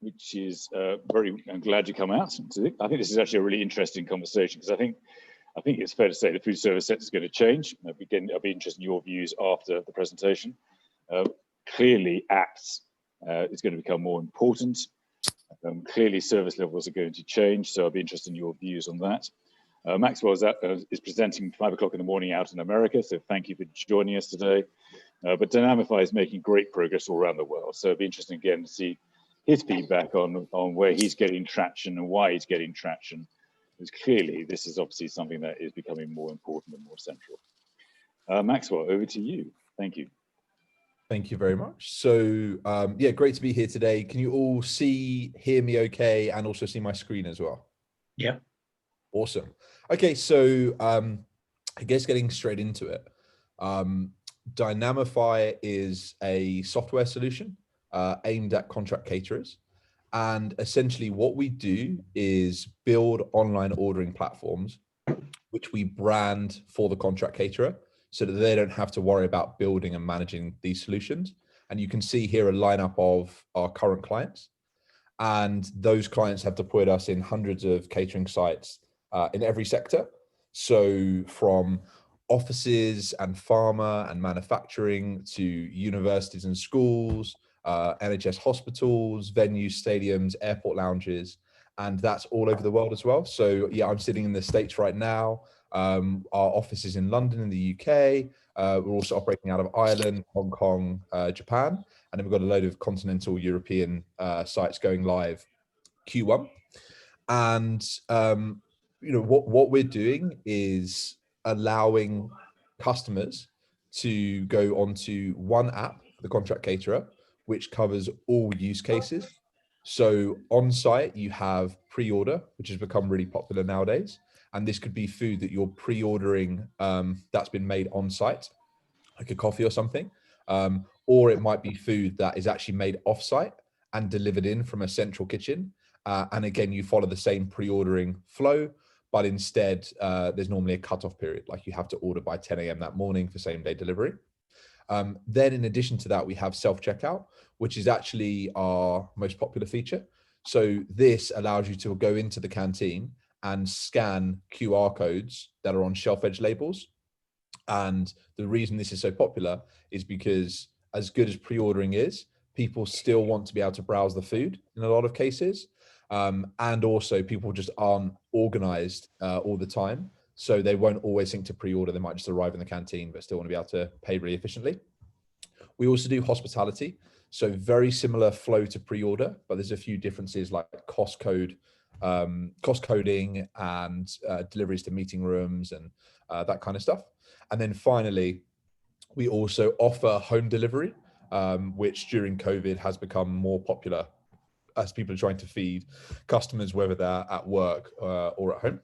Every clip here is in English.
which is I'm glad you come out. I think this is actually a really interesting conversation, because I think it's fair to say the food service sector is going to change. I'll be interested in your views after the presentation. Clearly, apps is going to become more important. Clearly, service levels are going to change, so I'll be interested in your views on that. Maxwell is presenting 5 o'clock in the morning out in America, so thank you for joining us today. But Dynamify is making great progress all around the world, so it'll be interesting again to see his feedback on where he's getting traction and why he's getting traction. Because clearly, this is obviously something that is becoming more important and more central. Maxwell, over to you. Thank you. Thank you very much. So yeah, great to be here today. Can you all hear me okay, and also see my screen as well? Yeah. Awesome. Okay, so I guess getting straight into it. Dynamify is a software solution aimed at contract caterers. And essentially what we do is build online ordering platforms, which we brand for the contract caterer, so that they don't have to worry about building and managing these solutions. And you can see here a lineup of our current clients. And those clients have deployed us in hundreds of catering sites in every sector. So from offices and pharma and manufacturing to universities and schools, NHS hospitals, venues, stadiums, airport lounges, and that's all over the world as well. So yeah, I'm sitting in the States right now. Our office is in London in the UK. We're also operating out of Ireland, Hong Kong, Japan, and then we've got a load of continental European sites going live Q1. And you know, what we're doing is allowing customers to go onto one app, the contract caterer, which covers all use cases. So on site, you have pre-order, which has become really popular nowadays. And this could be food that you're pre-ordering that's been made on site, like a coffee or something. Or it might be food that is actually made off-site and delivered in from a central kitchen. And again, you follow the same pre-ordering flow, but instead there's normally a cutoff period, like you have to order by 10 a.m. that morning for same-day delivery. Then in addition to that, we have self-checkout, which is actually our most popular feature. So this allows you to go into the canteen and scan QR codes that are on shelf edge labels. And the reason this is so popular is because as good as pre-ordering is, people still want to be able to browse the food in a lot of cases. And also people just aren't organized all the time. So they won't always think to pre-order. They might just arrive in the canteen, but still want to be able to pay really efficiently. We also do hospitality. So very similar flow to pre-order, but there's a few differences like cost coding and deliveries to meeting rooms and that kind of stuff. And then finally, we also offer home delivery, which during COVID has become more popular as people are trying to feed customers, whether they're at work or at home.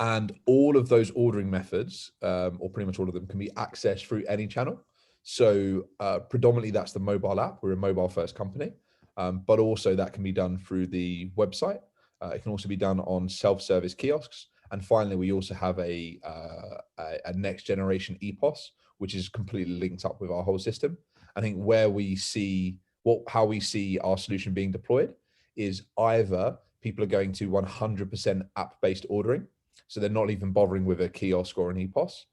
And all of those ordering methods, or pretty much all of them, can be accessed through any channel. So predominantly that's the mobile app. We're a mobile first company, but also that can be done through the website. It can also be done on self-service kiosks. And finally, we also have a next generation EPOS, which is completely linked up with our whole system. I think where we see how we see our solution being deployed is either people are going to 100% app-based ordering, so they're not even bothering with a kiosk or an EPOS,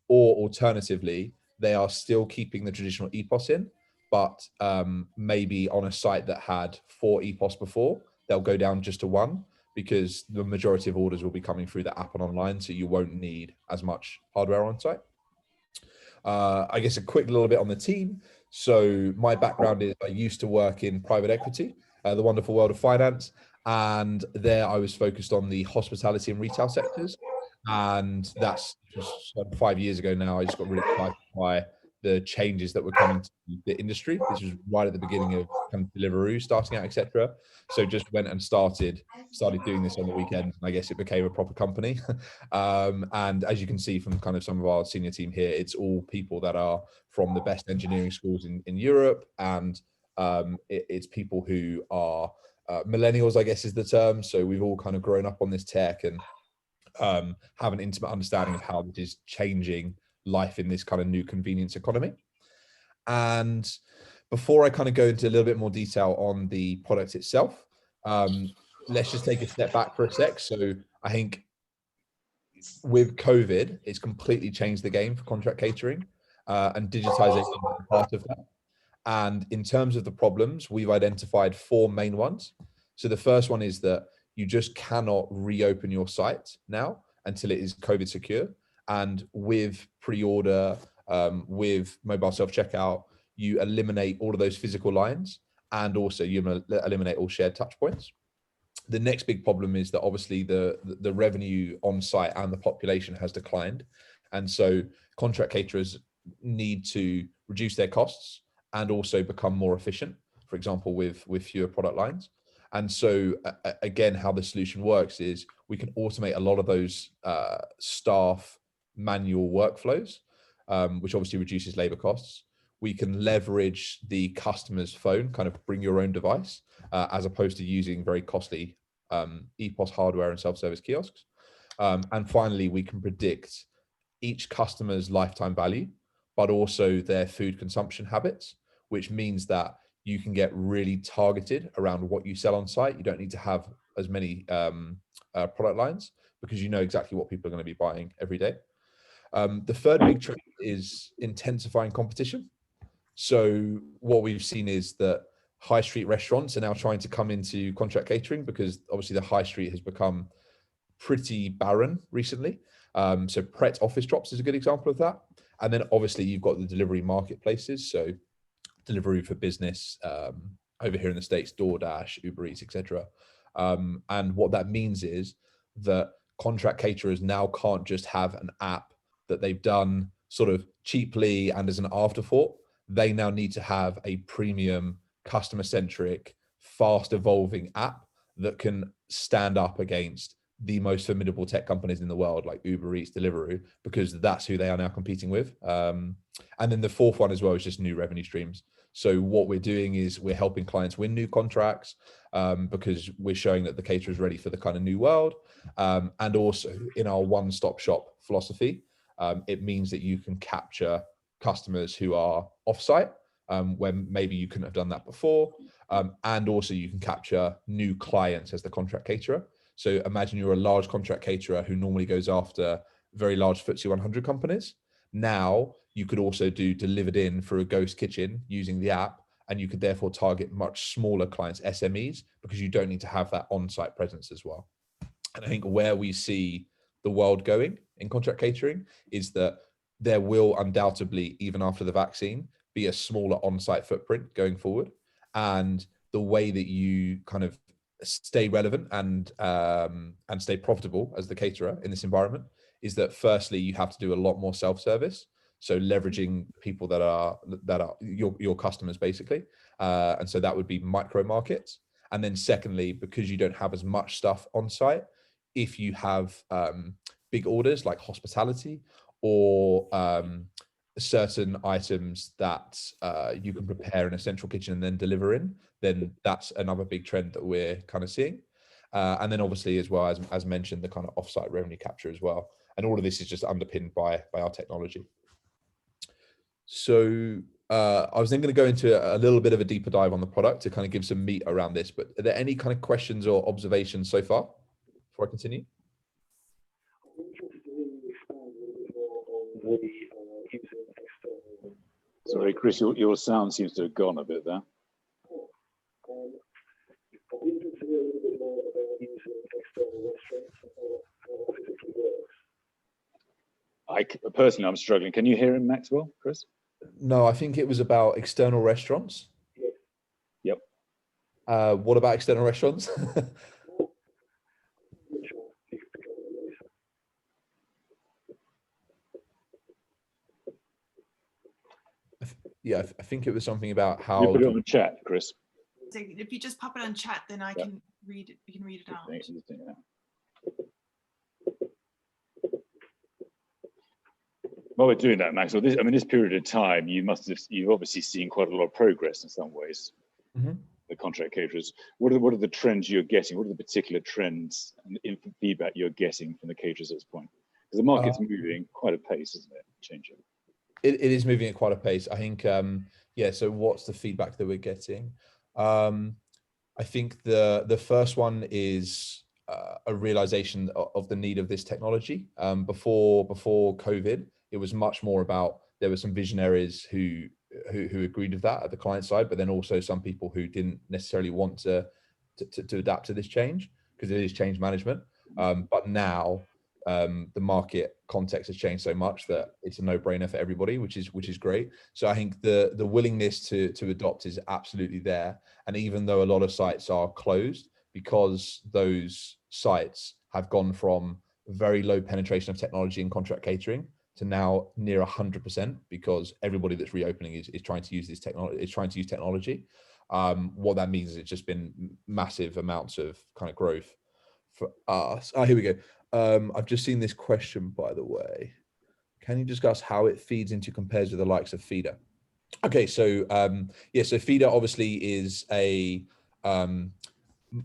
or alternatively, they are still keeping the traditional EPOS in, but maybe on a site that had 4 EPOS before, they'll go down just to 1 because the majority of orders will be coming through the app and online, so you won't need as much hardware on site. I guess a quick little bit on the team. So my background is I used to work in private equity, the wonderful world of finance. And there I was focused on the hospitality and retail sectors. And that's just 5 years ago now. I just got really excited by the changes that were coming to the industry. This was right at the beginning of kind of Deliveroo starting out, etc. So just went and started doing this on the weekend. I guess it became a proper company. And as you can see from kind of some of our senior team here, it's all people that are from the best engineering schools in Europe. And it's people who are millennials, I guess is the term. So we've all kind of grown up on this tech and have an intimate understanding of how it is changing life in this kind of new convenience economy. And Before I kind of go into a little bit more detail on the product itself, let's just take a step back for a sec. So I think with COVID, it's completely changed the game for contract catering, and digitization is part of that. And in terms of the problems, we've identified 4 main ones. So the first one is that you just cannot reopen your site now until it is COVID secure. And with pre-order, with mobile self-checkout, you eliminate all of those physical lines, and also you eliminate all shared touch points. The next big problem is that obviously the revenue on site and the population has declined. And so contract caterers need to reduce their costs and also become more efficient, for example, with fewer product lines. And so again, how the solution works is we can automate a lot of those staff manual workflows, which obviously reduces labor costs. We can leverage the customer's phone, kind of bring your own device, as opposed to using very costly EPOS hardware and self-service kiosks. And finally, we can predict each customer's lifetime value, but also their food consumption habits, which means that you can get really targeted around what you sell on site. You don't need to have as many product lines because you know exactly what people are going to be buying every day. The third big trend is intensifying competition. So what we've seen is that high street restaurants are now trying to come into contract catering because obviously the high street has become pretty barren recently. So Pret office drops is a good example of that. And then obviously you've got the delivery marketplaces. So delivery for business over here in the States, DoorDash, Uber Eats, etc. And what that means is that contract caterers now can't just have an app that they've done sort of cheaply and as an afterthought. They now need to have a premium, customer-centric, fast-evolving app that can stand up against the most formidable tech companies in the world, like Uber Eats, Deliveroo, because that's who they are now competing with. And then the fourth one as well is just new revenue streams. So what we're doing is we're helping clients win new contracts because we're showing that the caterer is ready for the kind of new world. And also in our one-stop shop philosophy, it means that you can capture customers who are offsite when maybe you couldn't have done that before. And also you can capture new clients as the contract caterer. So imagine you're a large contract caterer who normally goes after very large FTSE 100 companies. Now you could also do delivered in for a ghost kitchen using the app, and you could therefore target much smaller clients, SMEs, because you don't need to have that on-site presence as well. And I think where we see the world going in contract catering is that there will undoubtedly, even after the vaccine, be a smaller on-site footprint going forward. And the way that you kind of stay relevant and stay profitable as the caterer in this environment is that firstly, you have to do a lot more self-service. So leveraging people that are your customers basically. And so that would be micro markets. And then secondly, because you don't have as much stuff on site, if you have big orders like hospitality or certain items that you can prepare in a central kitchen and then deliver in, then that's another big trend that we're kind of seeing. And then obviously as well, as mentioned, the kind of offsite revenue capture as well. And all of this is just underpinned by our technology. So I was then going to go into a little bit of a deeper dive on the product to kind of give some meat around this, but are there any kind of questions or observations so far before I continue? Sorry, Chris, your sound seems to have gone a bit there. Personally, I'm struggling. Can you hear him, Maxwell, Chris? No, I think it was about external restaurants. Yep. What about external restaurants? Yeah, I think it was something about how. You put it on the chat, Chris. So if you just pop it on chat, then I can read it. We can read it out. While we're doing that, Maxwell, this period of time, you've obviously seen quite a lot of progress in some ways. Mm-hmm. The contract caterers. What are the trends you're getting? What are the particular trends and feedback you're getting from the caterers at this point? Because the market's moving quite a pace, isn't it? Changing. It is moving at quite a pace. I think Yeah, so what's the feedback that we're getting? I think the first one is a realization of the need of this technology. Before COVID, it was much more about, there were some visionaries who agreed with that at the client side, but then also some people who didn't necessarily want to adapt to this change, because it is change management. But now the market context has changed so much that it's a no-brainer for everybody, which is great. So I think the willingness to adopt is absolutely there. And even though a lot of sites are closed, because those sites have gone from very low penetration of technology in contract catering to now near 100%, because everybody that's reopening is trying to use this technology, is trying to use technology. What that means is it's just been massive amounts of kind of growth for us. Here we go. I've just seen this question, by the way. Can you discuss how it feeds into, compares with the likes of Feeder? Okay, so yeah, so Feeder obviously is a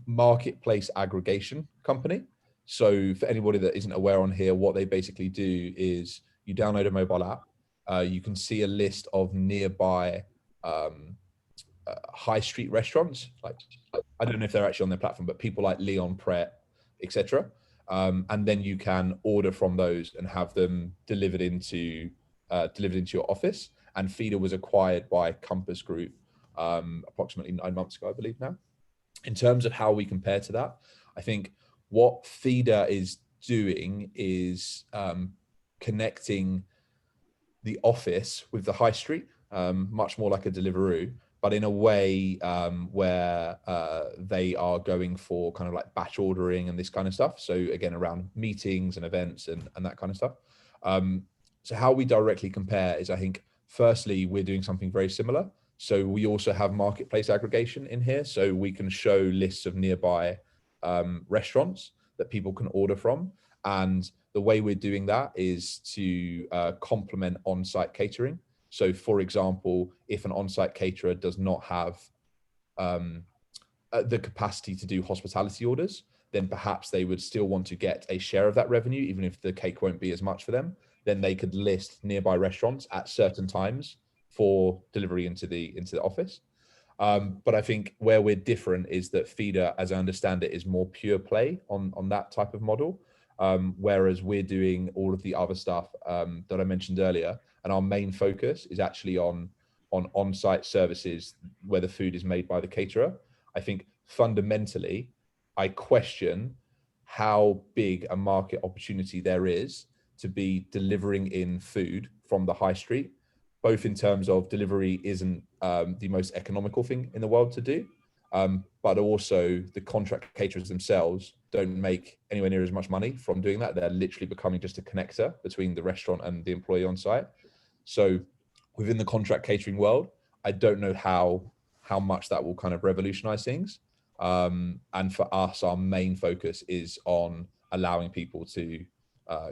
marketplace aggregation company. So for anybody that isn't aware on here, what they basically do is you download a mobile app, you can see a list of nearby high street restaurants. Like, I don't know if they're actually on their platform, but people like Leon Pret, etc. And then you can order from those and have them delivered into your office. And Feeder was acquired by Compass Group approximately 9 months ago, I believe now. In terms of how we compare to that, I think what Feeder is doing is connecting the office with the high street, much more like a Deliveroo, but in a way where they are going for kind of like batch ordering and this kind of stuff. So again, around meetings and events and that kind of stuff. So how we directly compare is, I think, firstly, we're doing something very similar. So we also have marketplace aggregation in here. So we can show lists of nearby restaurants that people can order from. And the way we're doing that is to complement on-site catering. So for example, if an on-site caterer does not have the capacity to do hospitality orders, then perhaps they would still want to get a share of that revenue, even if the cake won't be as much for them. Then they could list nearby restaurants at certain times for delivery into the office. But I think where we're different is that Feeder, as I understand it, is more pure play on that type of model. Whereas we're doing all of the other stuff that I mentioned earlier, and our main focus is actually on-site services where the food is made by the caterer. I think fundamentally, I question how big a market opportunity there is to be delivering in food from the high street, both in terms of delivery isn't the most economical thing in the world to do, but also the contract caterers themselves don't make anywhere near as much money from doing that. They're literally becoming just a connector between the restaurant and the employee on site. So within the contract catering world, I don't know how much that will kind of revolutionize things. And for us, our main focus is on allowing people to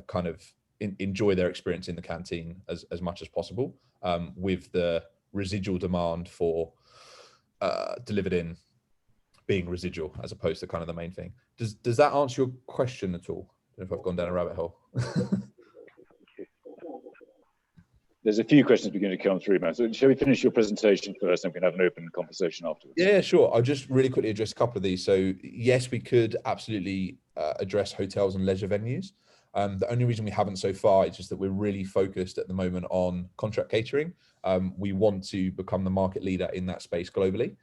kind of enjoy their experience in the canteen as much as possible, with the residual demand for delivered in being residual as opposed to kind of the main thing. Does that answer your question at all? I don't know if I've gone down a rabbit hole. There's a few questions beginning to come through, man. So shall we finish your presentation first, and we can have an open conversation afterwards? Yeah, sure. I'll just really quickly address a couple of these. So yes, we could absolutely address hotels and leisure venues. The only reason we haven't so far is just that we're really focused at the moment on contract catering. We want to become the market leader in that space globally,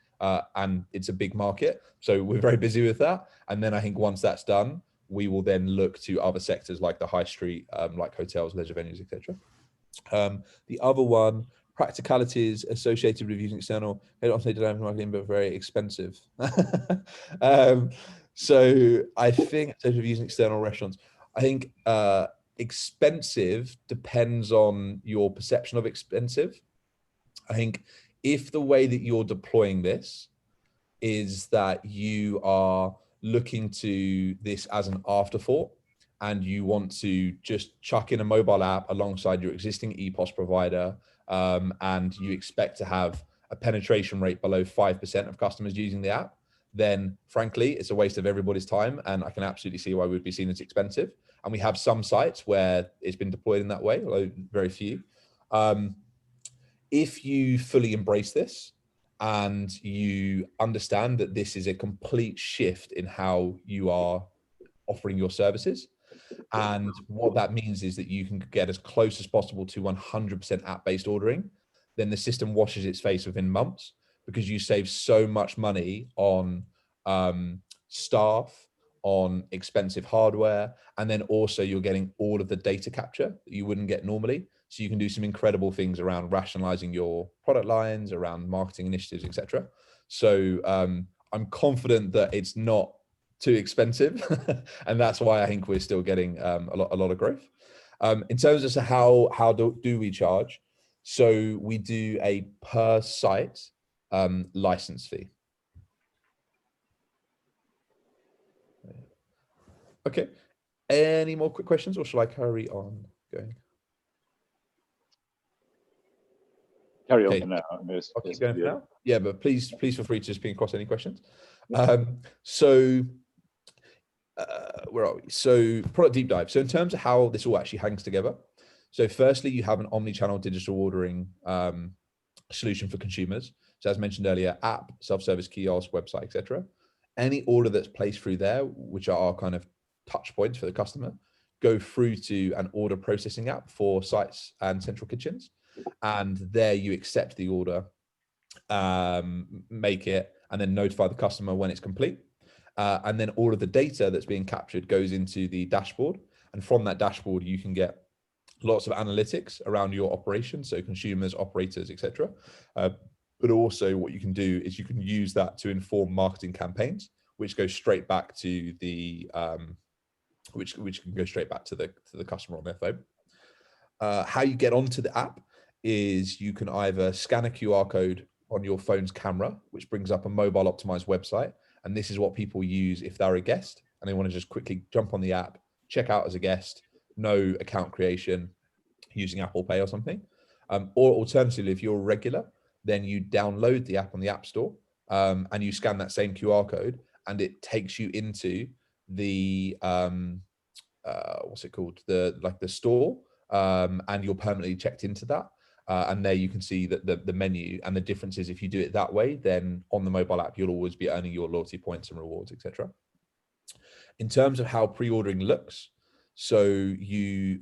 and it's a big market. So we're very busy with that. And then I think once that's done, we will then look to other sectors like the high street, like hotels, leisure venues, etc. The other one, practicalities associated with using external, they don't say dynamic marketing, but very expensive. So I think associated with using external restaurants, I think expensive depends on your perception of expensive. I think if the way that you're deploying this is that you are looking to this as an afterthought, and you want to just chuck in a mobile app alongside your existing EPOS provider, and you expect to have a penetration rate below 5% of customers using the app, then frankly, it's a waste of everybody's time. And I can absolutely see why we'd be seen as expensive. And we have some sites where it's been deployed in that way, although very few. if you fully embrace this and you understand that this is a complete shift in how you are offering your services, and what that means is that you can get as close as possible to 100% app-based ordering, then the system washes its face within months, because you save so much money on staff, on expensive hardware, and then also you're getting all of the data capture that you wouldn't get normally. So you can do some incredible things around rationalizing your product lines, around marketing initiatives, etc. So I'm confident that it's not too expensive, and that's why I think we're still getting a lot of growth. In terms of how do we charge? So we do a per site license fee. Okay. Any more quick questions, or shall I carry on going? Carry on for now. I'll keep going for now. Yeah, but please feel free to just ping across any questions. So where are we? So product deep dive. So in terms of how this all actually hangs together. So firstly, you have an omni-channel digital ordering solution for consumers. So as mentioned earlier, app, self-service kiosk, website, etc. Any order that's placed through there, which are our kind of touch points for the customer, go through to an order processing app for sites and central kitchens. And there you accept the order, make it, and then notify the customer when it's complete. And then all of the data that's being captured goes into the dashboard. And from that dashboard, you can get lots of analytics around your operation, so consumers, operators, etc. But also what you can do is you can use that to inform marketing campaigns, which go straight back to the which can go straight back to the customer on their phone. How you get onto the app is you can either scan a QR code on your phone's camera, which brings up a mobile optimized website. And this is what people use if they're a guest and they want to just quickly jump on the app, check out as a guest, no account creation using Apple Pay or something. Or alternatively, if you're a regular, then you download the app on the App Store and you scan that same QR code, and it takes you into the what's it called? The store, and you're permanently checked into that. And there you can see that the menu, and the difference is if you do it that way, then on the mobile app, you'll always be earning your loyalty points and rewards, etc. In terms of how pre-ordering looks, so you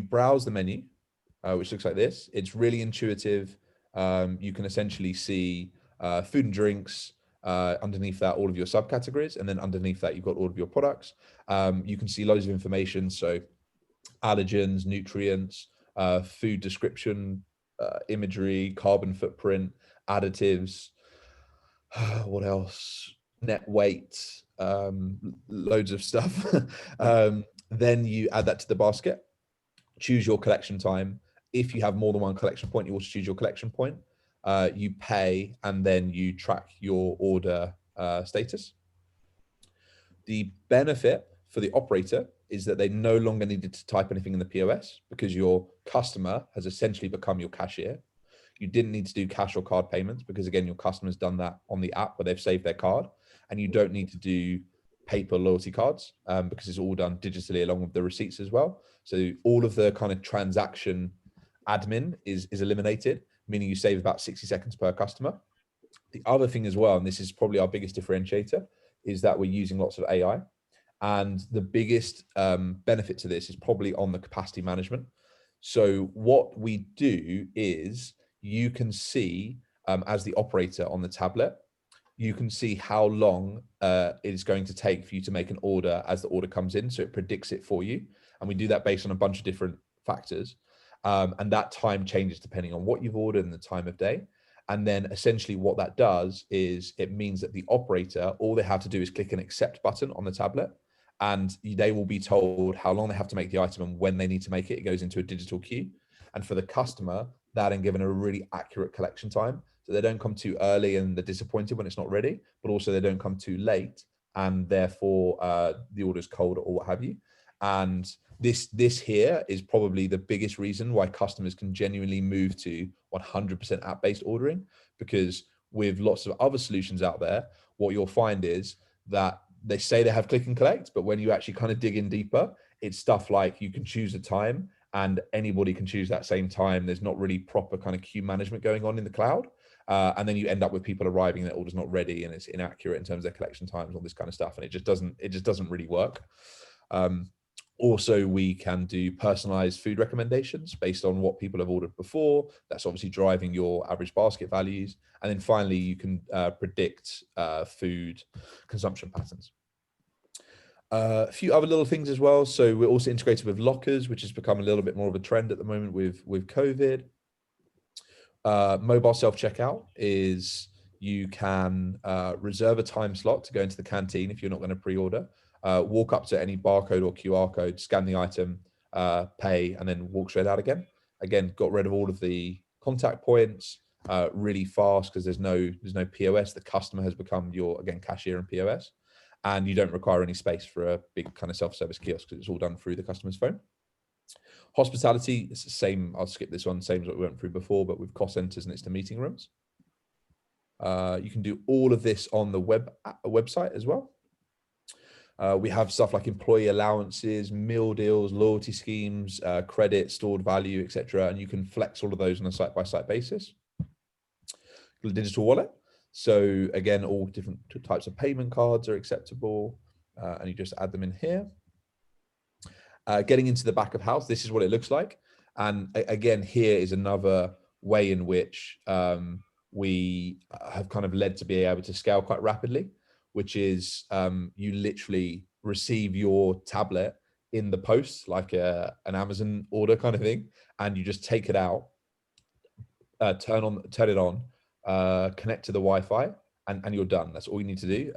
browse the menu, which looks like this. It's really intuitive. You can essentially see food and drinks, underneath that, all of your subcategories, and then underneath that, you've got all of your products. You can see loads of information. So allergens, nutrients, food description, imagery, carbon footprint, additives, what else? Net weight, loads of stuff. Then you add that to the basket, choose your collection time. If you have more than one collection point, you also choose your collection point. You pay, and then you track your order status. The benefit for the operator is that they no longer needed to type anything in the POS, because your customer has essentially become your cashier. You didn't need to do cash or card payments, because again, your customer's done that on the app where they've saved their card, and you don't need to do paper loyalty cards because it's all done digitally along with the receipts as well. So all of the kind of transaction admin is eliminated, meaning you save about 60 seconds per customer. The other thing as well, and this is probably our biggest differentiator, is that we're using lots of AI. And the biggest benefit to this is probably on the capacity management. So what we do is you can see, as the operator on the tablet, you can see how long it is going to take for you to make an order as the order comes in. So it predicts it for you. And we do that based on a bunch of different factors. And that time changes depending on what you've ordered and the time of day. And then essentially what that does is it means that the operator, all they have to do is click an accept button on the tablet, and they will be told how long they have to make the item and when they need to make it. It goes into a digital queue. And for the customer, that and given a really accurate collection time. So they don't come too early and they're disappointed when it's not ready, but also they don't come too late and therefore the order's cold or what have you. And this here is probably the biggest reason why customers can genuinely move to 100% app-based ordering, because with lots of other solutions out there, what you'll find is that they say they have click and collect, but when you actually kind of dig in deeper, it's stuff like you can choose a time and anybody can choose that same time. There's not really proper kind of queue management going on in the cloud. And then you end up with people arriving and their order's not ready and it's inaccurate in terms of their collection times, all this kind of stuff. And it just doesn't really work. Also, we can do personalized food recommendations based on what people have ordered before. That's obviously driving your average basket values. And then finally, you can predict food consumption patterns. A few other little things as well. So we're also integrated with lockers, which has become a little bit more of a trend at the moment with COVID. Mobile self-checkout is you can reserve a time slot to go into the canteen if you're not going to pre-order. Walk up to any barcode or QR code, scan the item, pay, and then walk straight out again. Again, got rid of all of the contact points, really fast because there's no POS. The customer has become your, again, cashier and POS, and you don't require any space for a big kind of self-service kiosk because it's all done through the customer's phone. Hospitality, it's the same. I'll skip this one, same as what we went through before, but with cost centers and it's the meeting rooms. You can do all of this on the website as well. We have stuff like employee allowances, meal deals, loyalty schemes, credit, stored value, etc. And you can flex all of those on a site-by-site basis. The digital wallet. So again, all different types of payment cards are acceptable, and you just add them in here. Getting into the back of house, this is what it looks like. And again, here is another way in which we have kind of led to be able to scale quite rapidly, which is you literally receive your tablet in the post, like an Amazon order kind of thing, and you just take it out, turn it on, connect to the Wi-Fi, and you're done. That's all you need to do.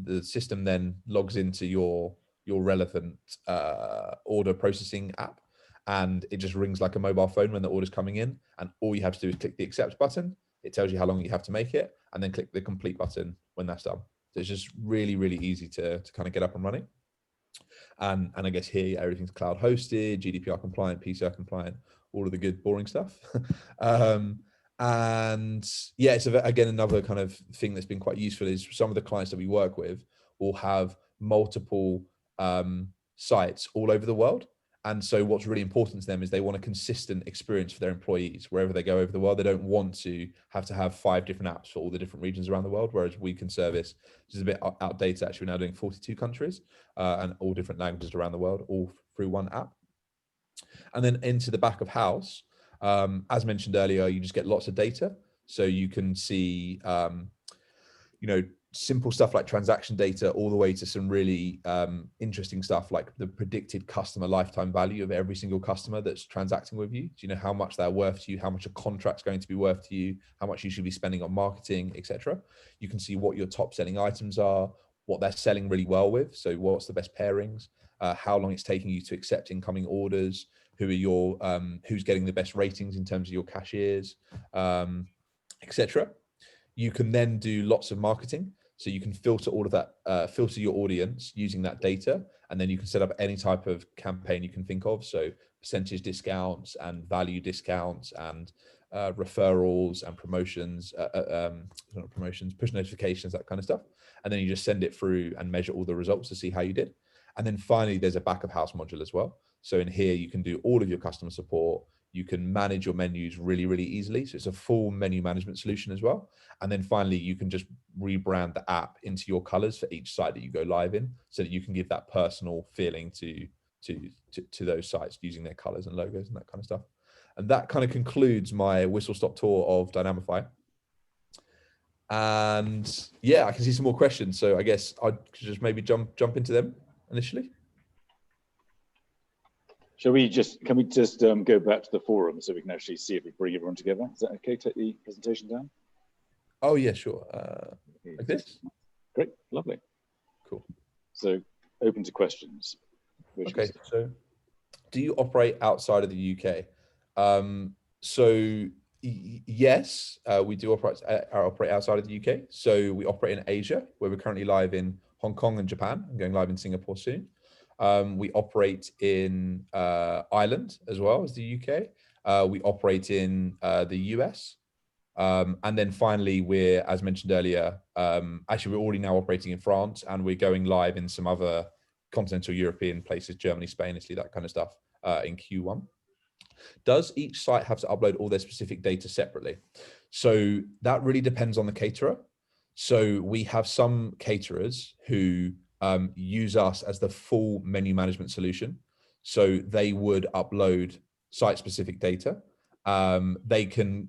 The system then logs into your relevant order processing app, and it just rings like a mobile phone when the order's coming in, and all you have to do is click the accept button. It tells you how long you have to make it, and then click the complete button when that's done. So it's just really, really easy to kind of get up and running. And I guess here everything's cloud hosted, GDPR compliant, PCI compliant, all of the good boring stuff. And yeah, it's again another kind of thing that's been quite useful is some of the clients that we work with will have multiple sites all over the world. And so what's really important to them is they want a consistent experience for their employees wherever they go over the world. They don't want to have 5 different apps for all the different regions around the world, whereas we can service, which is a bit outdated actually, we're now doing 42 countries and all different languages around the world, all through one app. And then into the back of house, as mentioned earlier, you just get lots of data. So you can see, simple stuff like transaction data all the way to some really interesting stuff like the predicted customer lifetime value of every single customer that's transacting with you. So you know how much they're worth to you, how much a contract's going to be worth to you, how much you should be spending on marketing, etc. You can see what your top selling items are, what they're selling really well with. So what's the best pairings, how long it's taking you to accept incoming orders, who are your who's getting the best ratings in terms of your cashiers, etc. You can then do lots of marketing. So you can filter all of that, filter your audience using that data, and then you can set up any type of campaign you can think of. So percentage discounts and value discounts and referrals and promotions, not promotions, push notifications, that kind of stuff. And then you just send it through and measure all the results to see how you did. And then finally, there's a back of house module as well. So in here, you can do all of your customer support. You can manage your menus really, really easily. So it's a full menu management solution as well. And then finally, you can just rebrand the app into your colors for each site that you go live in, so that you can give that personal feeling to those sites using their colors and logos and that kind of stuff. And that kind of concludes my whistle-stop tour of Dynamify. And yeah, I can see some more questions. So I guess I'd just maybe jump into them initially. Can we just go back to the forum so we can actually see if we bring everyone together? Is that okay? Take the presentation down. Oh yeah, sure. Like this. Great, lovely, cool. So open to questions. Okay, so do you operate outside of the UK? So yes, we do operate outside of the UK. So we operate in Asia, where we're currently live in Hong Kong and Japan. I'm going live in Singapore soon. We operate in Ireland as well as the UK. We operate in the US. And then finally, we're, as mentioned earlier, actually we're already now operating in France, and we're going live in some other continental European places, Germany, Spain, Italy, that kind of stuff in Q1. Does each site have to upload all their specific data separately? So that really depends on the caterer. So we have some caterers who use us as the full menu management solution. So they would upload site-specific data. They can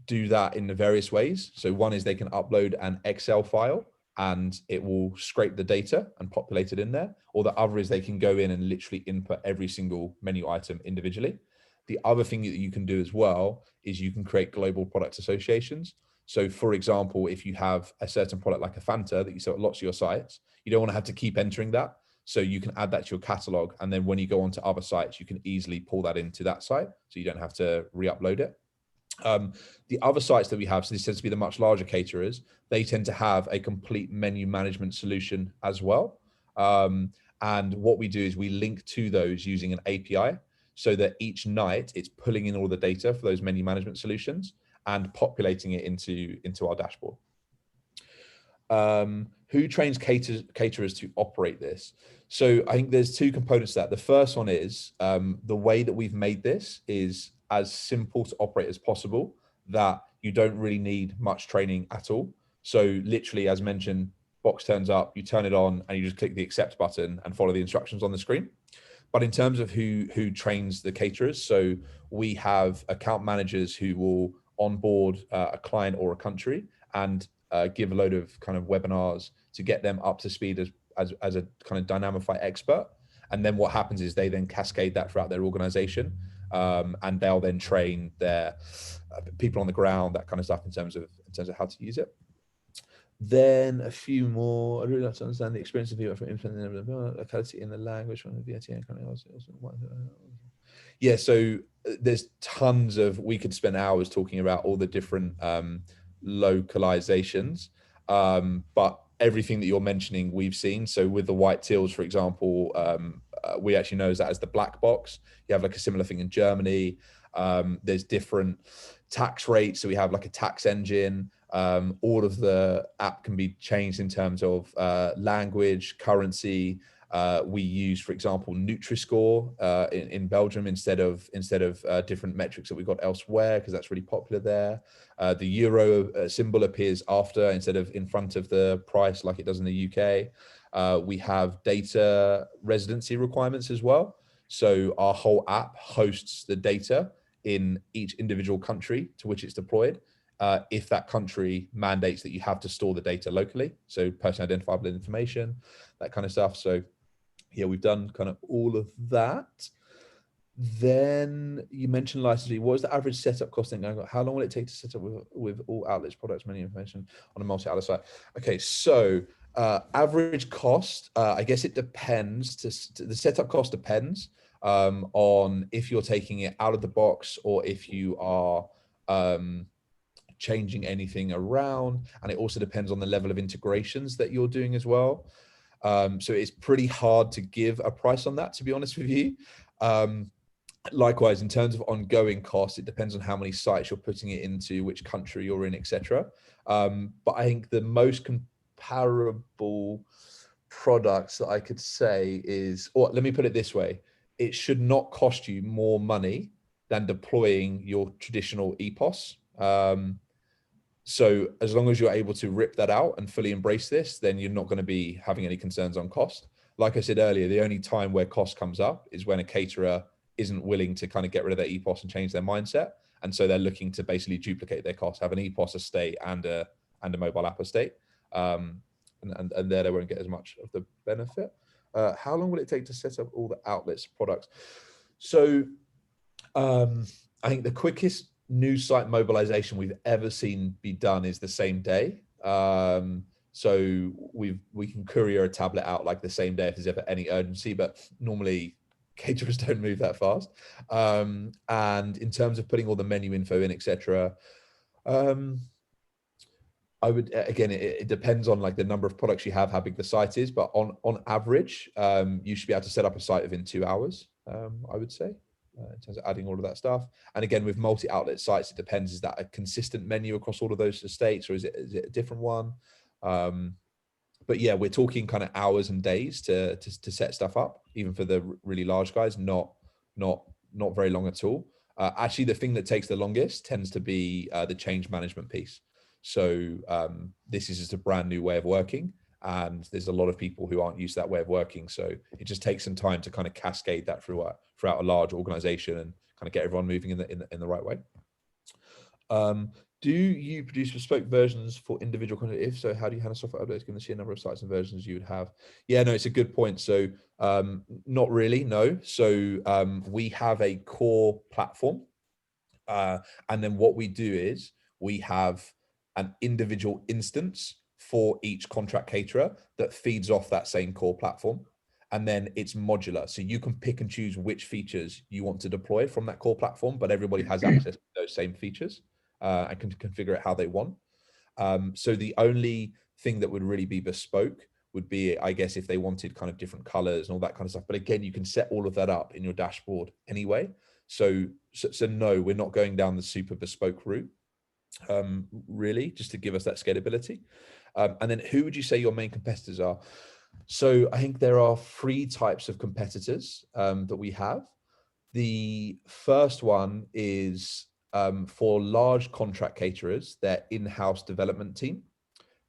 do that in the various ways. So one is they can upload an Excel file and it will scrape the data and populate it in there. Or the other is they can go in and literally input every single menu item individually. The other thing that you can do as well is you can create global product associations. So for example, if you have a certain product like a Fanta that you sell at lots of your sites, you don't want to have to keep entering that. So you can add that to your catalog. And then when you go onto other sites, you can easily pull that into that site. So you don't have to re-upload it. The other sites that we have, so this tends to be the much larger caterers, they tend to have a complete menu management solution as well. And what we do is we link to those using an API so that each night it's pulling in all the data for those menu management solutions and populating it into our dashboard. Who trains caterers to operate this? So I think there's two components to that. The first one is the way that we've made this is as simple to operate as possible, that you don't really need much training at all. So literally, as mentioned, box turns up, you turn it on, and you just click the accept button and follow the instructions on the screen. But in terms of who trains the caterers, so we have account managers who will onboard a client or a country and give a load of kind of webinars to get them up to speed as a kind of Dynamify expert. And then what happens is they then cascade that throughout their organization, and they'll then train their people on the ground, that kind of stuff in terms of how to use it. Then a few more. I'd really like to understand the experience of people from implementing locality in the language from the VAT. Yeah, so there's tons of, we could spend hours talking about all the different localizations, but everything that you're mentioning we've seen. So with the white teals, for example, we actually know that as the black box. You have like a similar thing in Germany. There's different tax rates, so we have like a tax engine. All of the app can be changed in terms of language, currency. We use, for example, Nutri-Score in Belgium instead of different metrics that we've got elsewhere, because that's really popular there. The euro symbol appears after instead of in front of the price like it does in the UK. We have data residency requirements as well. So our whole app hosts the data in each individual country to which it's deployed. If that country mandates that you have to store the data locally, so personally identifiable information, that kind of stuff. So yeah, we've done kind of all of that. Then you mentioned licensing. What is the average setup costing? How long will it take to set up with all outlets, products, menu information on a multi-outlet site? Okay, so average cost, I guess it depends. The setup cost depends on if you're taking it out of the box or if you are changing anything around, and it also depends on the level of integrations that you're doing as well. So it's pretty hard to give a price on that, to be honest with you. Likewise, in terms of ongoing costs, it depends on how many sites you're putting it into, which country you're in, etc. But I think the most comparable products that I could say is, or let me put it this way, it should not cost you more money than deploying your traditional EPOS. So as long as you're able to rip that out and fully embrace this, then you're not going to be having any concerns on cost. Like I said earlier, the only time where cost comes up is when a caterer isn't willing to kind of get rid of their EPOS and change their mindset. And so they're looking to basically duplicate their costs, have an EPOS estate and a mobile app estate. And there they won't get as much of the benefit. How long will it take to set up all the outlets, products? So I think the quickest new site mobilization we've ever seen be done is the same day. So we can courier a tablet out like the same day if there's ever any urgency, but normally caterers don't move that fast. And in terms of putting all the menu info in, etc., I would, again, it depends on like the number of products you have, how big the site is, but on average, you should be able to set up a site within 2 hours, I would say. In terms of adding all of that stuff. And again, with multi-outlet sites, it depends, is that a consistent menu across all of those estates, or is it a different one? But yeah, we're talking kind of hours and days to set stuff up, even for the really large guys, not not very long at all. Actually, the thing that takes the longest tends to be the change management piece. So this is just a brand new way of working, and there's a lot of people who aren't used to that way of working. So it just takes some time to kind of cascade that throughout a large organization and kind of get everyone moving in the right way. Do you produce bespoke versions for individual content? If so, how do you handle software updates given the sheer number of sites and versions you would have? Yeah, no, it's a good point. So not really, no. So we have a core platform. And then what we do is we have an individual instance for each contract caterer that feeds off that same core platform. And then it's modular. So you can pick and choose which features you want to deploy from that core platform, but everybody has access to those same features and can configure it how they want. So the only thing that would really be bespoke would be, I guess, if they wanted kind of different colors and all that kind of stuff. But again, you can set all of that up in your dashboard anyway. So no, we're not going down the super bespoke route, really, just to give us that scalability. And then who would you say your main competitors are? So I think there are 3 types of competitors that we have. The first one is for large contract caterers, their in-house development team,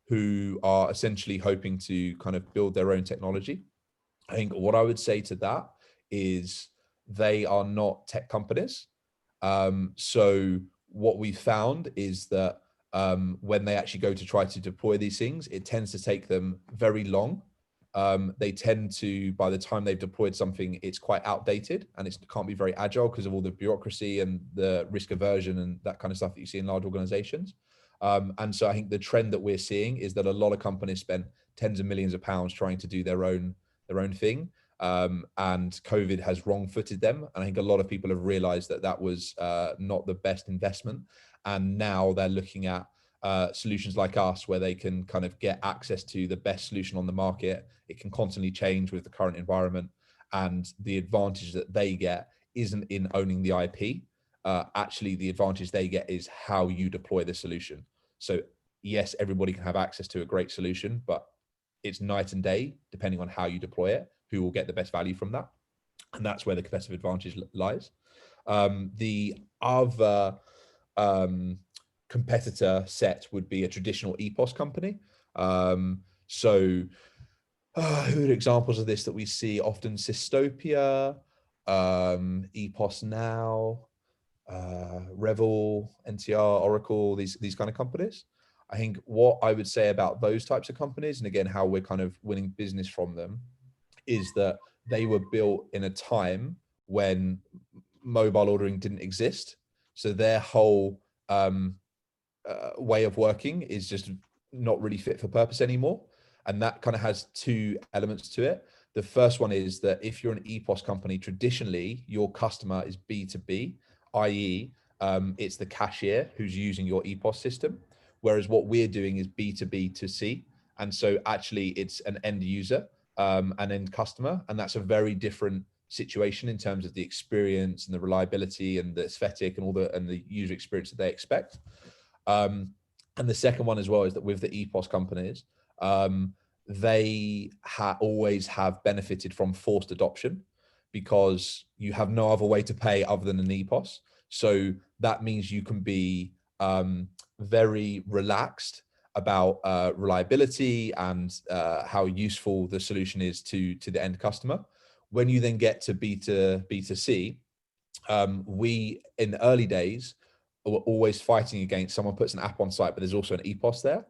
who are essentially hoping to kind of build their own technology. I think what I would say to that is they are not tech companies. So what we found is that when they actually go to try to deploy these things, it tends to take them very long. They tend to, by the time they've deployed something, it's quite outdated and it can't be very agile because of all the bureaucracy and the risk aversion and that kind of stuff that you see in large organizations. And so I think the trend that we're seeing is that a lot of companies spend tens of millions of pounds trying to do their own thing. And COVID has wrong-footed them. And I think a lot of people have realized that that was not the best investment. And now they're looking at solutions like us, where they can kind of get access to the best solution on the market. It can constantly change with the current environment. And the advantage that they get isn't in owning the IP. Actually, the advantage they get is how you deploy the solution. So yes, everybody can have access to a great solution, but it's night and day depending on how you deploy it, who will get the best value from that. And that's where the competitive advantage lies. The other competitor set would be a traditional EPOS company. So who are examples of this that we see often? Systopia, EPOS Now, Revel, NTR, Oracle, these kind of companies. I think what I would say about those types of companies, and again, how we're kind of winning business from them, is that they were built in a time when mobile ordering didn't exist. So their whole way of working is just not really fit for purpose anymore. And that kind of has 2 elements to it. The first one is that if you're an EPOS company, traditionally your customer is B2B, i.e. It's the cashier who's using your EPOS system. Whereas what we're doing is B2B2C. And so actually it's an end user, an end customer. And that's a very different situation in terms of the experience and the reliability and the aesthetic and the user experience that they expect. And the second one as well is that with the EPOS companies, they always have benefited from forced adoption, because you have no other way to pay other than an EPOS. So that means you can be very relaxed about reliability and how useful the solution is to the end customer. When you then get to B2C, we in the early days were always fighting against someone puts an app on site, but there's also an EPOS there.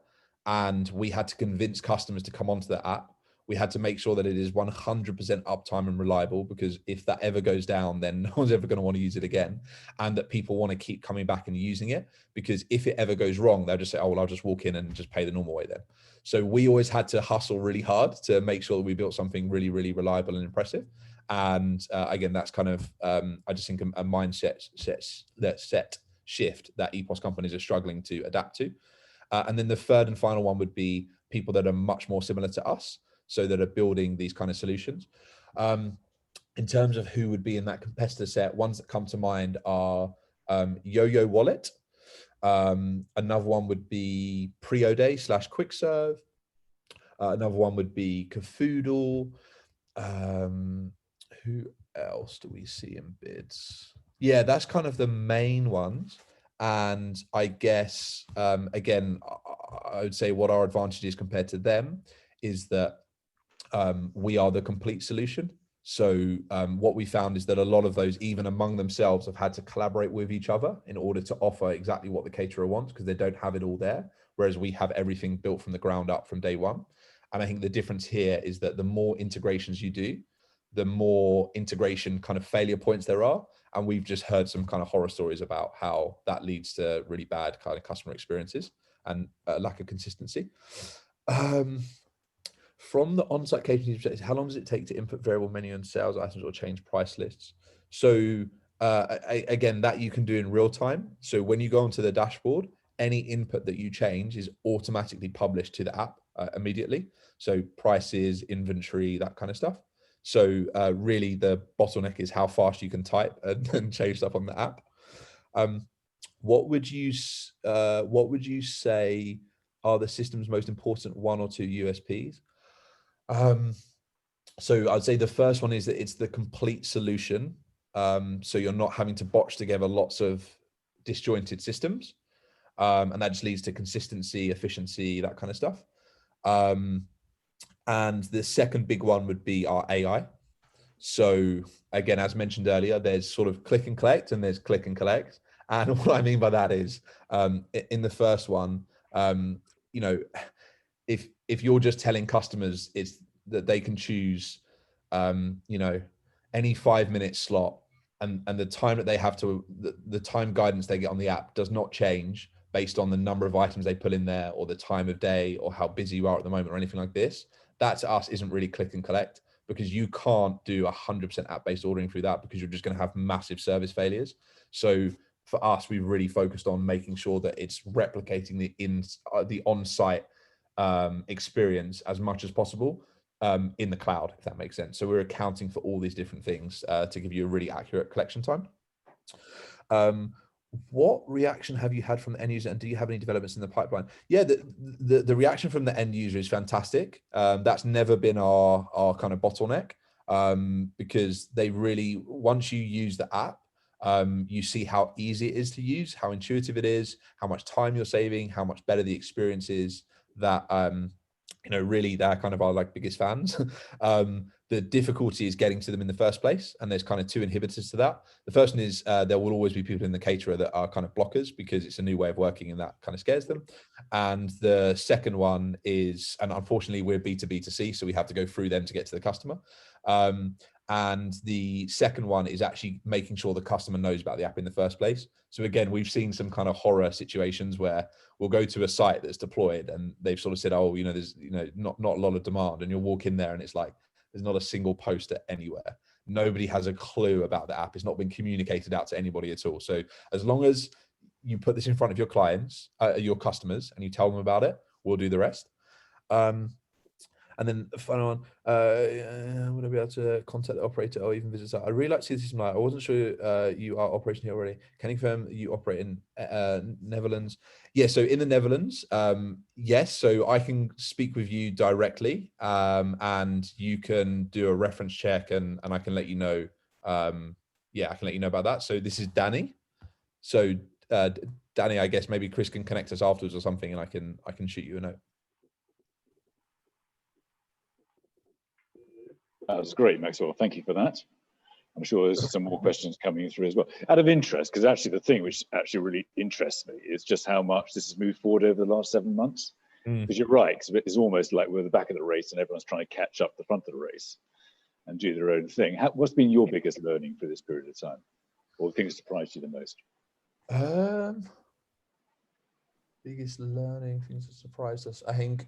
And we had to convince customers to come onto the app. We had to make sure that it is 100% uptime and reliable, because if that ever goes down, then no one's ever going to want to use it again. And that people want to keep coming back and using it, because if it ever goes wrong, they'll just say, oh, well, I'll just walk in and just pay the normal way then. So we always had to hustle really hard to make sure that we built something really, really reliable and impressive. And again, that's kind of, I just think a mindset shift that EPOS companies are struggling to adapt to. And then the third and final one would be people that are much more similar to us, so that are building these kind of solutions. In terms of who would be in that competitor set, ones that come to mind are Yo-Yo Wallet. Another one would be Preode / QuickServe. Another one would be Cafoodle. Who else do we see in bids? Yeah, that's kind of the main ones. And I guess, again, I would say what our advantage is compared to them is that we are the complete solution. So what we found is that a lot of those, even among themselves, have had to collaborate with each other in order to offer exactly what the caterer wants, because they don't have it all there, whereas we have everything built from the ground up from day one. And I think the difference here is that the more integrations you do, the more integration kind of failure points there are. And we've just heard some kind of horror stories about how that leads to really bad kind of customer experiences and lack of consistency. From the on-site catering perspective, how long does it take to input variable menu and sales items or change price lists? So again, that you can do in real time. So when you go onto the dashboard, any input that you change is automatically published to the app immediately. So prices, inventory, that kind of stuff. So really the bottleneck is how fast you can type and change stuff on the app. What would you say are the system's most important 1 or 2 USPs? So I'd say the first one is that it's the complete solution. So you're not having to botch together lots of disjointed systems. And that just leads to consistency, efficiency, that kind of stuff. And the second big one would be our AI. So again, as mentioned earlier, there's sort of click and collect and there's click and collect. And what I mean by that is in the first one, you know, if you're just telling customers it's that they can choose, you know, any 5-minute slot and the time that they have to, the time guidance they get on the app does not change based on the number of items they put in there or the time of day or how busy you are at the moment or anything like this, that to us isn't really click and collect, because you can't do 100% app-based ordering through that because you're just going to have massive service failures. So for us, we've really focused on making sure that it's replicating the on-site experience as much as possible in the cloud, if that makes sense. So we're accounting for all these different things to give you a really accurate collection time. What reaction have you had from the end user, and do you have any developments in the pipeline? Yeah, the reaction from the end user is fantastic. That's never been our kind of bottleneck, because they really, once you use the app, you see how easy it is to use, how intuitive it is, how much time you're saving, how much better the experience is, that you know, really they're kind of our like biggest fans. The difficulty is getting to them in the first place, and there's kind of 2 inhibitors to that. The first one is there will always be people in the caterer that are kind of blockers because it's a new way of working and that kind of scares them. And the second one is, and unfortunately we're B2B2C, so we have to go through them to get to the customer. And the second one is actually making sure the customer knows about the app in the first place. So again, we've seen some kind of horror situations where we'll go to a site that's deployed and they've sort of said, oh, you know, there's, you know, not a lot of demand, and you'll walk in there and it's like, there's not a single poster anywhere. Nobody has a clue about the app. It's not been communicated out to anybody at all. So as long as you put this in front of your clients, your customers, and you tell them about it, we'll do the rest. And then the final one, would I be able to contact the operator or even visit site? I really like to see the system. I wasn't sure you are operating here already. Can you confirm you operate in Netherlands? Yeah, so in the Netherlands, yes. So I can speak with you directly, and you can do a reference check, and I can let you know. Yeah, I can let you know about that. So this is Danny. So Danny, I guess maybe Chris can connect us afterwards or something, and I can shoot you a note. That was great, Maxwell. Thank you for that. I'm sure there's some more questions coming through as well. Out of interest, because actually the thing which actually really interests me is just how much this has moved forward over the last 7 months. Because you're right, because it's almost like we're at the back of the race and everyone's trying to catch up the front of the race and do their own thing. What's been your biggest learning for this period of time? Or the thing that surprised you the most? Biggest learning, things that surprised us. I think,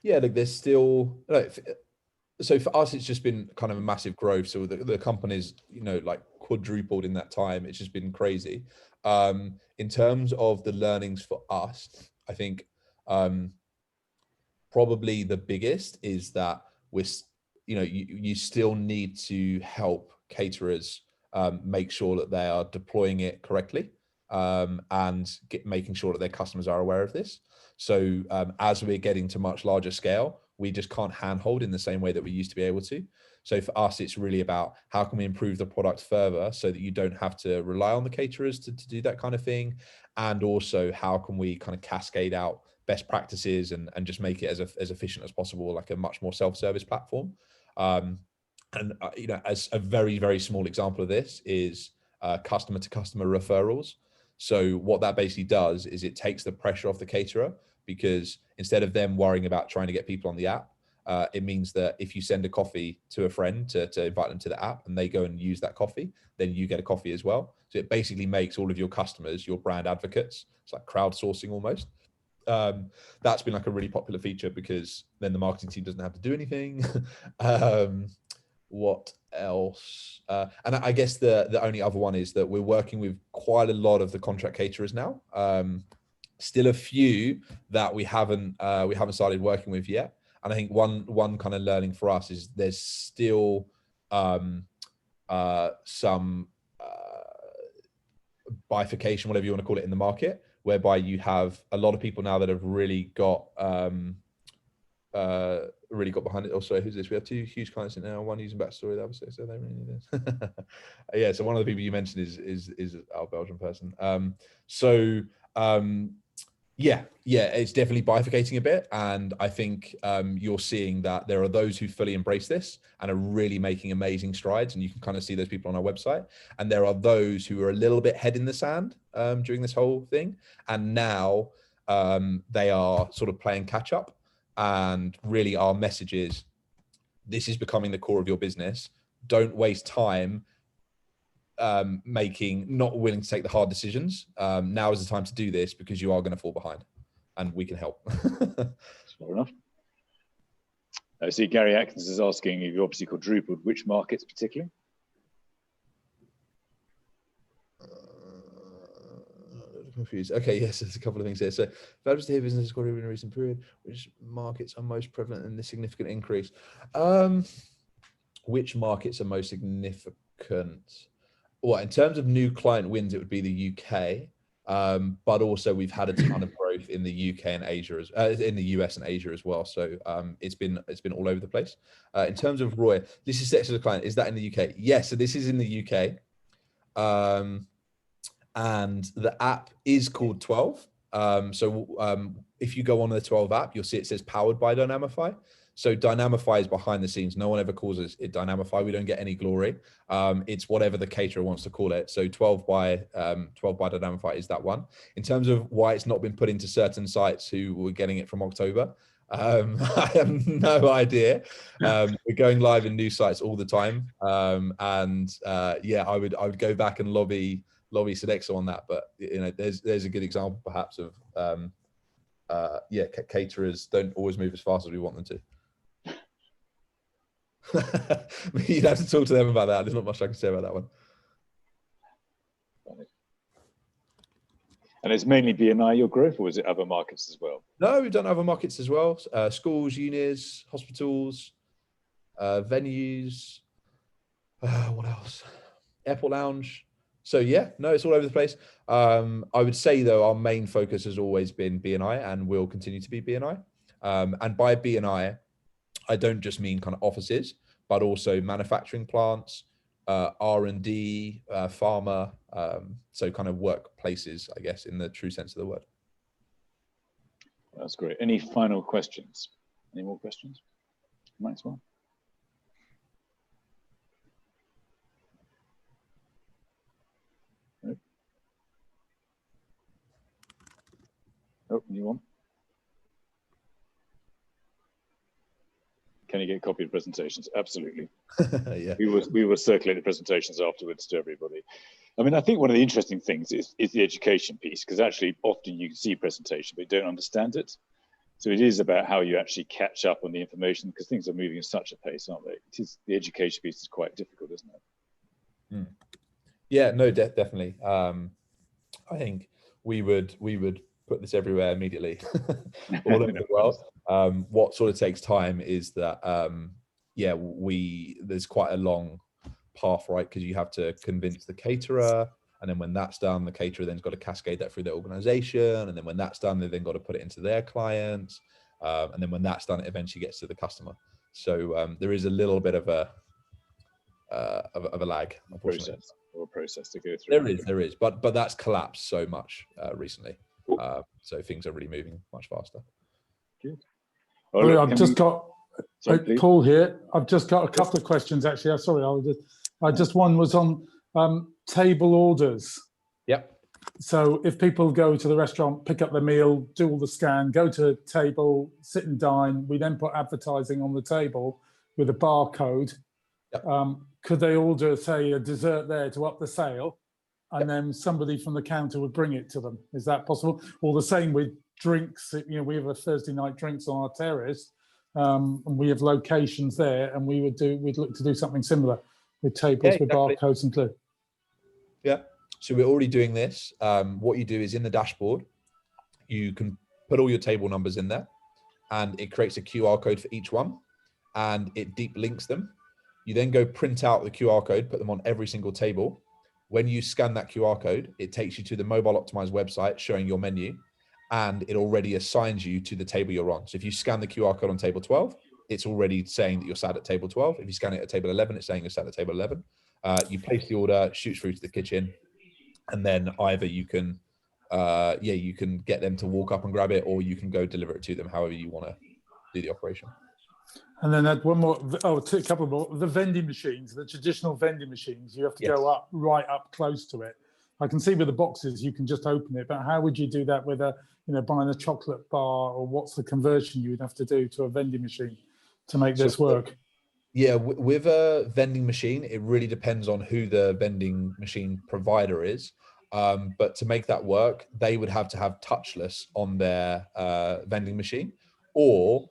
yeah, like there's still, so for us, it's just been kind of a massive growth. So the company's, you know, like quadrupled in that time. It's just been crazy. In terms of the learnings for us, I think probably the biggest is that we're, you know, you still need to help caterers make sure that they are deploying it correctly, and making sure that their customers are aware of this. So as we're getting to much larger scale, we just can't handhold in the same way that we used to be able to. So for us, it's really about how can we improve the product further so that you don't have to rely on the caterers to do that kind of thing. And also how can we kind of cascade out best practices and just make it as efficient as possible, like a much more self-service platform. As a very, very small example of this is customer to customer referrals. So what that basically does is it takes the pressure off the caterer, because instead of them worrying about trying to get people on the app, it means that if you send a coffee to a friend to invite them to the app and they go and use that coffee, then you get a coffee as well. So it basically makes all of your customers your brand advocates. It's like crowdsourcing almost. That's been like a really popular feature because then the marketing team doesn't have to do anything. What else? And I guess the only other one is that we're working with quite a lot of the contract caterers now. Still a few that we haven't started working with yet. And I think one kind of learning for us is there's still some bifurcation, whatever you want to call it, in the market, whereby you have a lot of people now that have really got behind it. Also, who's this? We have two huge clients in now, one using Backstory, the other so they really need this. Yeah, so one of the people you mentioned is our Belgian person. Yeah, it's definitely bifurcating a bit. And I think you're seeing that there are those who fully embrace this and are really making amazing strides. And you can kind of see those people on our website. And there are those who are a little bit head in the sand during this whole thing. And now they are sort of playing catch up. And really our message is, this is becoming the core of your business. Don't waste time not willing to take the hard decisions. Now is the time to do this because you are going to fall behind and we can help. Fair enough. I see Gary Atkins is asking, you've obviously quadrupled, which markets particularly? Confused. Okay, yes, there's a couple of things here. So, values to hear business has got in a recent period. Which markets are most prevalent in this significant increase? Which markets are most significant? Well, in terms of new client wins, it would be the UK. But also we've had a ton of growth in the UK and Asia, in the US and Asia as well. So it's been all over the place. In terms of Roy, this is sector of the client. Is that in the UK? Yes. So this is in the UK. And the app is called 12. If you go on the 12 app, you'll see it says powered by Dynamify. So Dynamify is behind the scenes. No one ever calls it Dynamify. We don't get any glory. It's whatever the caterer wants to call it. So 12 by Dynamify is that one. In terms of why it's not been put into certain sites who were getting it from October, I have no idea. We're going live in new sites all the time. Yeah, I would go back and lobby Sodexo on that. But there's a good example perhaps of caterers don't always move as fast as we want them to. You'd have to talk to them about that. There's not much I can say about that one. And it's mainly BNI your growth, or is it other markets as well? No, we've done other markets as well. Schools, unis, hospitals, venues. What else? Airport lounge. So yeah, no, it's all over the place. I would say though, our main focus has always been BNI and will continue to be BNI. And by BNI, I don't just mean kind of offices, but also manufacturing plants, R&D, pharma, so kind of workplaces, I guess, in the true sense of the word. That's great. Any final questions? Any more questions? Maxwell? Nope. Oh, new one. Can you get a copy of presentations? Absolutely. Yeah. We will circulate the presentations afterwards to everybody. I mean, I think one of the interesting things is the education piece, because actually often you can see a presentation, but you don't understand it. So it is about how you actually catch up on the information, because things are moving at such a pace, aren't they? The education piece is quite difficult, isn't it? Mm. Yeah, no, definitely. I think we would put this everywhere immediately, all over the world. What sort of takes time is that, there's quite a long path, right? Because you have to convince the caterer, and then when that's done, the caterer then's got to cascade that through their organization, and then when that's done, they then got to put it into their clients, And then when that's done, it eventually gets to the customer. So there is a little bit of a lag, unfortunately. Process to go through. There is, but that's collapsed so much recently. So things are really moving much faster. Good. I've just got Paul here. I've just got a couple of questions actually. Sorry, one was on table orders. Yep. So if people go to the restaurant, pick up their meal, do all the scan, go to a table, sit and dine, we then put advertising on the table with a barcode. Yep. Could they order, say, a dessert there to up the sale, and then somebody from the counter would bring it to them? Is that possible? Or the same with drinks? You know, we have a Thursday night drinks on our terrace, and we have locations there, and we'd look to do something similar with tables with barcodes included. Yeah. So we're already doing this. What you do is in the dashboard, you can put all your table numbers in there, and it creates a QR code for each one, and it deep links them. You then go print out the QR code, put them on every single table. When you scan that QR code, it takes you to the mobile optimized website showing your menu, and it already assigns you to the table you're on. So if you scan the QR code on table 12, it's already saying that you're sat at table 12. If you scan it at table 11, it's saying you're sat at table 11. You place the order, shoots through to the kitchen, and then either you can, you can get them to walk up and grab it, or you can go deliver it to them, however you want to do the operation. And then one more, a couple more. The vending machines, the traditional vending machines, you have to go right up close to it. I can see with the boxes, you can just open it, but how would you do that with buying a chocolate bar, or what's the conversion you would have to do to a vending machine to make this work? Yeah, with a vending machine, it really depends on who the vending machine provider is. But to make that work, they would have to have touchless on their vending machine, or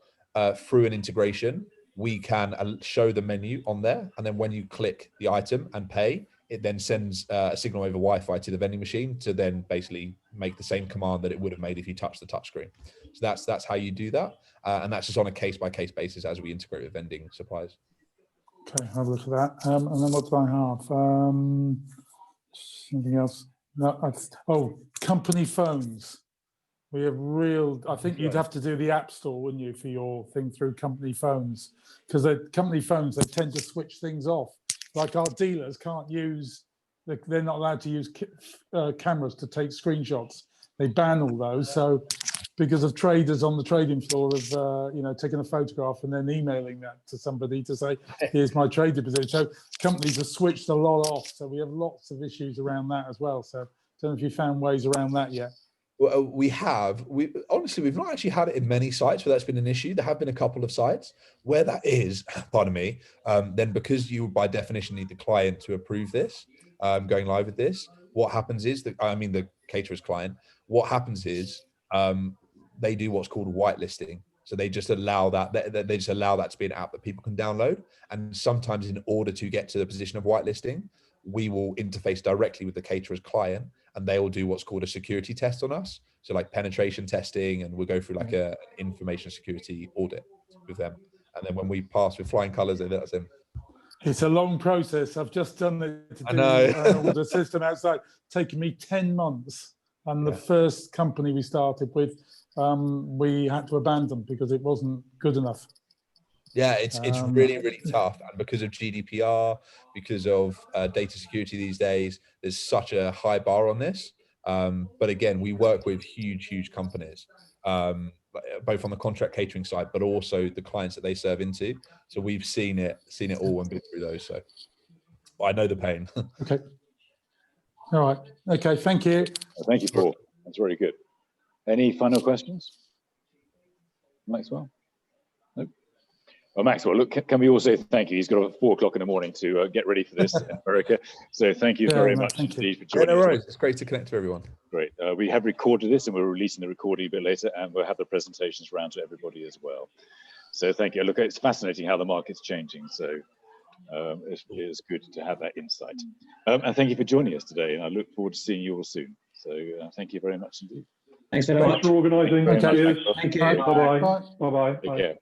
through an integration, we can show the menu on there. And then when you click the item and pay, it then sends a signal over Wi-Fi to the vending machine to then basically make the same command that it would have made if you touched the touchscreen. So that's how you do that. And that's just on a case-by-case basis as we integrate with vending suppliers. Okay, I'll look at that. And then what do I have? Something else? No, company phones. We have I think you'd have to do the App Store, wouldn't you, for your thing through company phones? Because company phones, they tend to switch things off. Like our dealers can't use, they're not allowed to use cameras to take screenshots. They ban all those. So because of traders on the trading floor of, taking a photograph and then emailing that to somebody to say, here's my trading position. So companies have switched a lot off. So we have lots of issues around that as well. So I don't know if you found ways around that yet. Well, we honestly, we've not actually had it in many sites where that's been an issue. There have been a couple of sites where that is, pardon me, then because you by definition need the client to approve this, going live with this, what happens is the caterer's client, what happens is they do what's called whitelisting. So they just allow that to be an app that people can download. And sometimes in order to get to the position of whitelisting, we will interface directly with the caterer's client, and they will do what's called a security test on us. So like penetration testing, and we'll go through like a information security audit with them. And then when we pass with flying colors, they let us in. It's a long process. I've just done it to do the system outside, taking me 10 months. And the first company we started with, we had to abandon because it wasn't good enough. Yeah, it's really, really tough. And because of GDPR, because of data security these days, there's such a high bar on this. But again, we work with huge companies, both on the contract catering side, but also the clients that they serve into. So we've seen it all and been through those. So I know the pain. Okay. All right. Okay. Thank you. Thank you, Paul. That's very good. Any final questions, Maxwell? No. Well, Maxwell, look, can we all say thank you? He's got 4 o'clock in the morning to get ready for this in America. So thank you very much indeed for joining us. It's great to connect to everyone. Great. We have recorded this, and we're releasing the recording a bit later, and we'll have the presentations around to everybody as well. So thank you. Look, it's fascinating how the market's changing. So it's good to have that insight. And thank you for joining us today, and I look forward to seeing you all soon. So thank you very much indeed. Thanks very much for organising. Thank you. Thank you. Bye-bye. Bye-bye. Take care.